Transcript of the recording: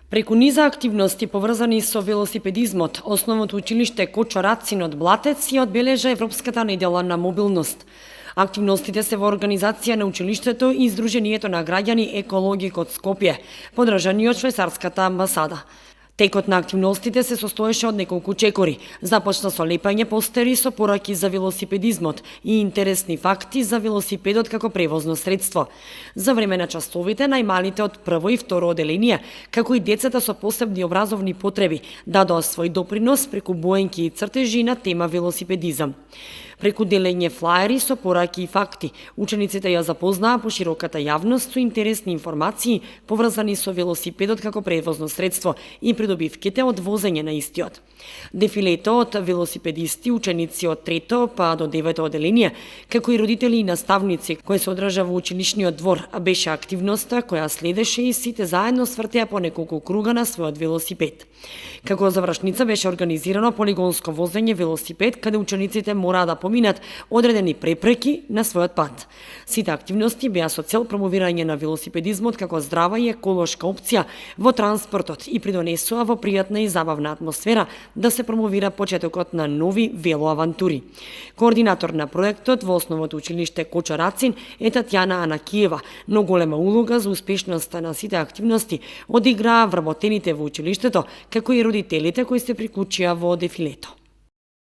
Преку низа активности поврзани со велосипедизмот, основното училиште Кочо Рацин од Блатец ја одбележа Европската недела на мобилност. Активностите се во организација на училиштето и Издруженијето на граѓани Екологик од Скопје, подржани од швајцарската амбасада. Текот на активностите се состоеше од неколку чекори. Започна со лепање постери со пораки за велосипедизмот и интересни факти за велосипедот како превозно средство. За време на часовите, најмалите од прво и второ оделение, како и децата со посебни образовни потреби, дадоа свој допринос преку боенки и цртежи на тема велосипедизам. Преку делење флаери со пораки и факти, учениците ја запознаа по широката јавност со интересни информации поврзани со велосипедот како превозно средство и придобивките од возење на истиот. Дефилето од велосипедисти, ученици од 3 па до 9 оделение, како и родители и наставници кои се одржа во училишниот двор, беше активноста која следеше и сите заедно свртеа по неколку круга на својот велосипед. Како завршница беше организирано полигонско возење велосипед, каде учениците мораа да поминат одредени препреки на својот пат. Сите активности беа со цел промовирање на велосипедизмот како здрава и еколошка опција во транспортот и придонесоа во пријатна и забавна атмосфера да се промовира почетокот на нови велоавантури. Координатор на проектот во основното училиште Кочо Рацин е Татјана Анакиева, но голема улога за успешноста на сите активности одиграа вработените во училиштето, како и родителите кои се приклучија во дефилето.